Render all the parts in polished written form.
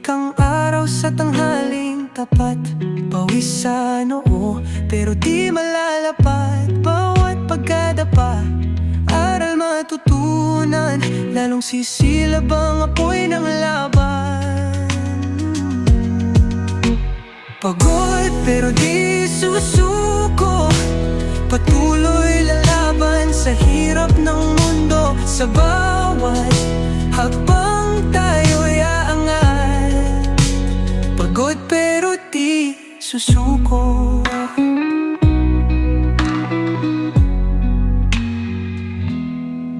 ang araw sa tanghaling tapat. Pawis sa noo, pero di malalapat. Bawat pagkadapa, aral matutunan. Lalong sisilab ang apoy ng laban. Pagod pero di susuko, patuloy lalaban sa hirap ng mundo. Sa bawat hakbang tayo'y aangat. Pagod pero di susuko.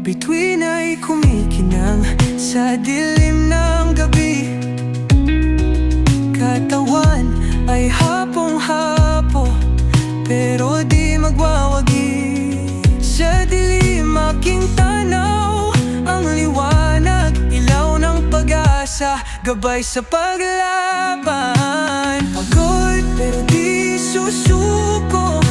Bituin ay kumikinang sa dilim ng gabi. Katawan ay hapong-hapo, pero di magwawagi. Sa dilim aking tanaw, ang liwanag, ilaw ng pag-asa, gabay sa paglaban. Pagod pero di susuko,